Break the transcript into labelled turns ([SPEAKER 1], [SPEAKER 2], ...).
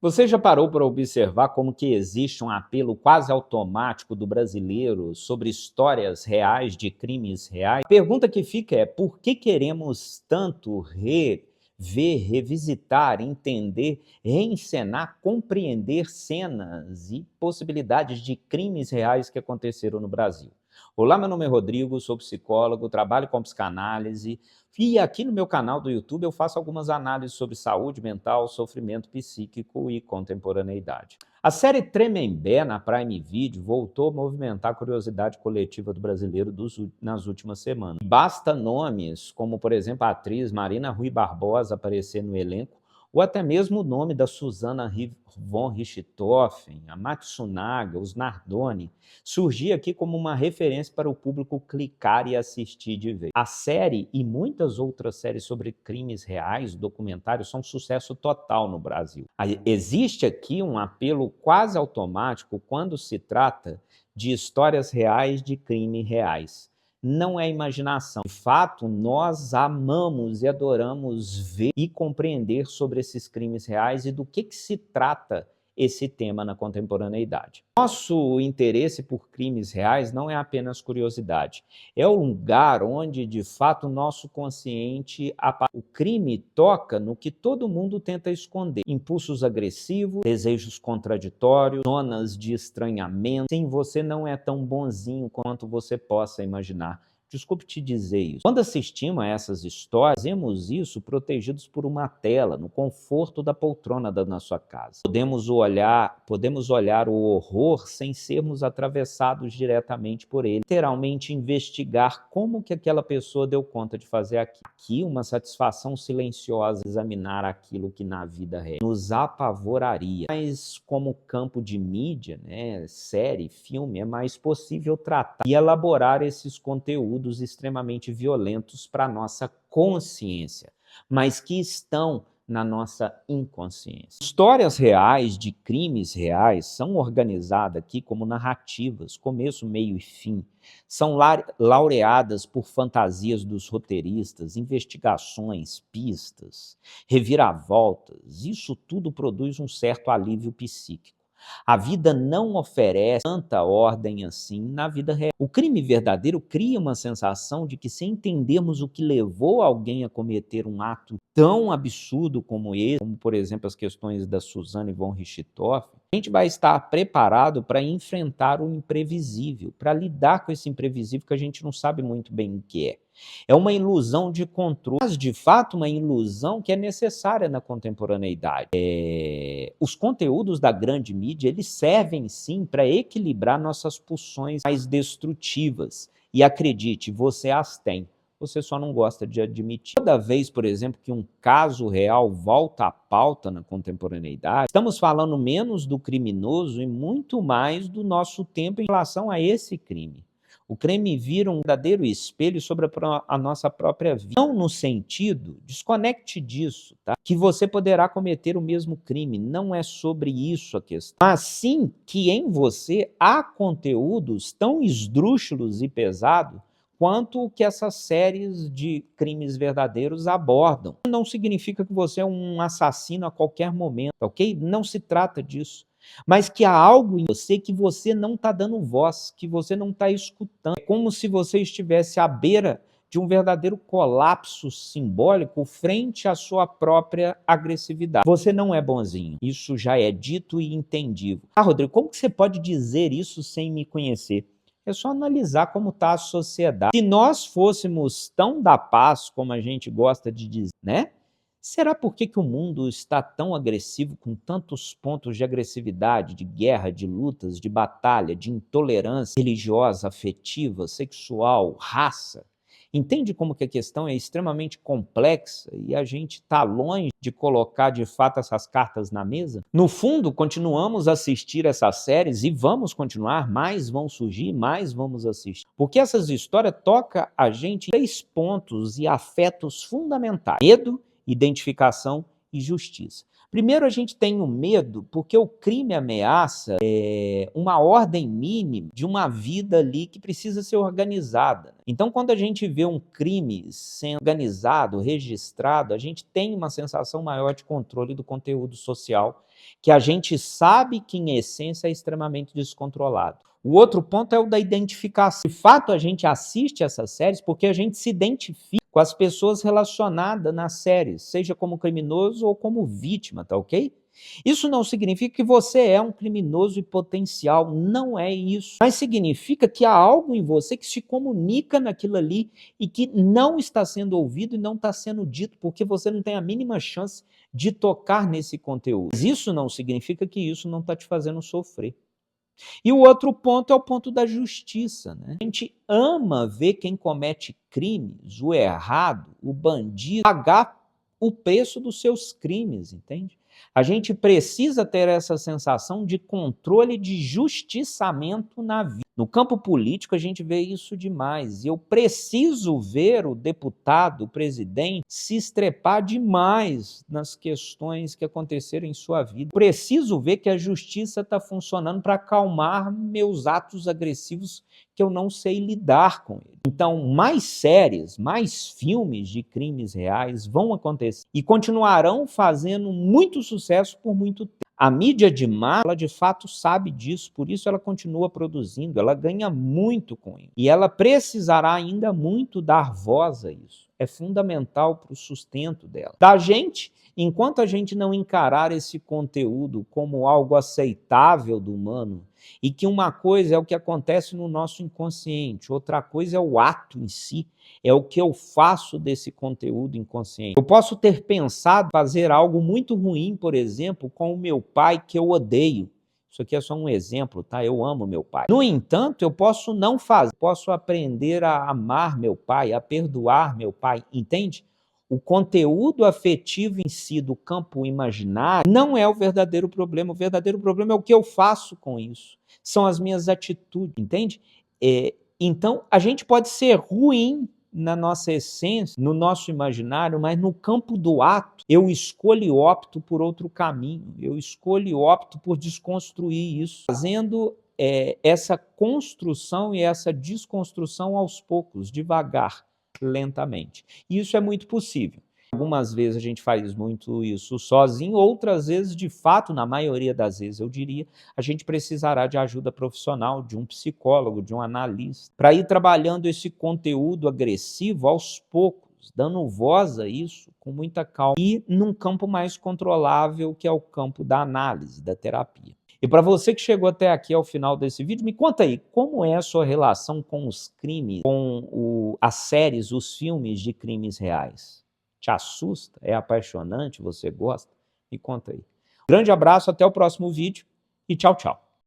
[SPEAKER 1] Você já parou para observar como que existe um apelo quase automático do brasileiro sobre histórias reais de crimes reais? A pergunta que fica é: por que queremos tanto rever, revisitar, entender, reencenar, compreender cenas e possibilidades de crimes reais que aconteceram no Brasil? Olá, meu nome é Rodrigo, sou psicólogo, trabalho com psicanálise e aqui no meu canal do YouTube eu faço algumas análises sobre saúde mental, sofrimento psíquico e contemporaneidade. A série Tremembé na Prime Video voltou a movimentar a curiosidade coletiva do brasileiro nas últimas semanas. Basta nomes como, por exemplo, a atriz Marina Rui Barbosa aparecer no elenco, ou até mesmo o nome da Susana von Richthofen, a Matsunaga, os Nardoni, surgir aqui como uma referência para o público clicar e assistir de vez. A série e muitas outras séries sobre crimes reais, documentários, são um sucesso total no Brasil. Existe aqui um apelo quase automático quando se trata de histórias reais de crimes reais. Não é imaginação. De fato, nós amamos e adoramos ver e compreender sobre esses crimes reais e do que se trata esse tema na contemporaneidade. Nosso interesse por crimes reais não é apenas curiosidade, é o lugar onde, de fato, o nosso consciente o crime toca no que todo mundo tenta esconder. Impulsos agressivos, desejos contraditórios, zonas de estranhamento. Sim, você não é tão bonzinho quanto você possa imaginar. Desculpe te dizer isso. Quando assistimos a essas histórias, fazemos isso protegidos por uma tela, no conforto da poltrona da sua casa. Podemos olhar o horror sem sermos atravessados diretamente por ele. Literalmente investigar como que aquela pessoa deu conta de fazer aquilo. Aqui, uma satisfação silenciosa, examinar aquilo que na vida real nos apavoraria. Mas como campo de mídia, né, série, filme, é mais possível tratar e elaborar esses conteúdos extremamente violentos para a nossa consciência, mas que estão na nossa inconsciência. Histórias reais de crimes reais são organizadas aqui como narrativas, começo, meio e fim. São laureadas por fantasias dos roteiristas, investigações, pistas, reviravoltas. Isso tudo produz um certo alívio psíquico. A vida não oferece tanta ordem assim na vida real. O crime verdadeiro cria uma sensação de que, se entendermos o que levou alguém a cometer um ato tão absurdo como esse, como, por exemplo, as questões da Susana von Richthofen, a gente vai estar preparado para enfrentar o imprevisível, para lidar com esse imprevisível que a gente não sabe muito bem o que é. É uma ilusão de controle, mas de fato uma ilusão que é necessária na contemporaneidade. Os conteúdos da grande mídia, eles servem sim para equilibrar nossas pulsões mais destrutivas. E acredite, você as tem. Você só não gosta de admitir. Toda vez, por exemplo, que um caso real volta à pauta na contemporaneidade, estamos falando menos do criminoso e muito mais do nosso tempo em relação a esse crime. O crime vira um verdadeiro espelho sobre a nossa própria vida. Não no sentido, desconecte disso, tá? Que você poderá cometer o mesmo crime. Não é sobre isso a questão. Mas sim que em você há conteúdos tão esdrúxulos e pesados quanto o que essas séries de crimes verdadeiros abordam. Não significa que você é um assassino a qualquer momento, ok? Não se trata disso. Mas que há algo em você que você não está dando voz, que você não está escutando. É como se você estivesse à beira de um verdadeiro colapso simbólico frente à sua própria agressividade. Você não é bonzinho. Isso já é dito e entendido. Ah, Rodrigo, como que você pode dizer isso sem me conhecer? É só analisar como está a sociedade. Se nós fôssemos tão da paz como a gente gosta de dizer, né? Será por que o mundo está tão agressivo, com tantos pontos de agressividade, de guerra, de lutas, de batalha, de intolerância religiosa, afetiva, sexual, raça? Entende como que a questão é extremamente complexa e a gente está longe de colocar de fato essas cartas na mesa? No fundo, continuamos a assistir essas séries e vamos continuar, mais vão surgir, mais vamos assistir. Porque essas histórias tocam a gente em 3 pontos e afetos fundamentais: medo, identificação e justiça. Primeiro, a gente tem o medo porque o crime ameaça uma ordem mínima de uma vida ali que precisa ser organizada. Então, quando a gente vê um crime sendo organizado, registrado, a gente tem uma sensação maior de controle do conteúdo social, que a gente sabe que, em essência, é extremamente descontrolado. O outro ponto é o da identificação. De fato, a gente assiste essas séries porque a gente se identifica com as pessoas relacionadas nas séries, seja como criminoso ou como vítima, tá ok? Isso não significa que você é um criminoso em potencial, não é isso. Mas significa que há algo em você que se comunica naquilo ali e que não está sendo ouvido e não está sendo dito, porque você não tem a mínima chance de tocar nesse conteúdo. Mas isso não significa que isso não está te fazendo sofrer. E o outro ponto é o ponto da justiça, né? A gente ama ver quem comete crimes, o errado, o bandido, pagar o preço dos seus crimes, entende? A gente precisa ter essa sensação de controle, de justiçamento na vida. No campo político, a gente vê isso demais. E eu preciso ver o deputado, o presidente, se estrepar demais nas questões que aconteceram em sua vida. Preciso ver que a justiça está funcionando para acalmar meus atos agressivos que eu não sei lidar com ele. Então, mais séries, mais filmes de crimes reais vão acontecer e continuarão fazendo muito sucesso por muito tempo. A mídia de massa, ela de fato sabe disso, por isso ela continua produzindo, ela ganha muito com isso. E ela precisará ainda muito dar voz a isso. É fundamental para o sustento dela. Da gente, enquanto a gente não encarar esse conteúdo como algo aceitável do humano, e que uma coisa é o que acontece no nosso inconsciente, outra coisa é o ato em si, é o que eu faço desse conteúdo inconsciente. Eu posso ter pensado fazer algo muito ruim, por exemplo, com o meu pai, que eu odeio. Isso aqui é só um exemplo, tá? Eu amo meu pai. No entanto, eu posso não fazer, posso aprender a amar meu pai, a perdoar meu pai, entende? O conteúdo afetivo em si do campo imaginário não é o verdadeiro problema. O verdadeiro problema é o que eu faço com isso. São as minhas atitudes, entende? Então, a gente pode ser ruim na nossa essência, no nosso imaginário, mas no campo do ato, eu escolho e opto por outro caminho. Eu escolho e opto por desconstruir isso, fazendo essa construção e essa desconstrução aos poucos, devagar, lentamente. E isso é muito possível. Algumas vezes a gente faz muito isso sozinho, outras vezes, de fato, na maioria das vezes, eu diria, a gente precisará de ajuda profissional, de um psicólogo, de um analista, para ir trabalhando esse conteúdo agressivo aos poucos, dando voz a isso com muita calma e num campo mais controlável, que é o campo da análise, da terapia. E para você que chegou até aqui ao final desse vídeo, me conta aí, como é a sua relação com os crimes, com as séries, os filmes de crimes reais? Te assusta? É apaixonante? Você gosta? Me conta aí. Grande abraço, até o próximo vídeo e tchau, tchau.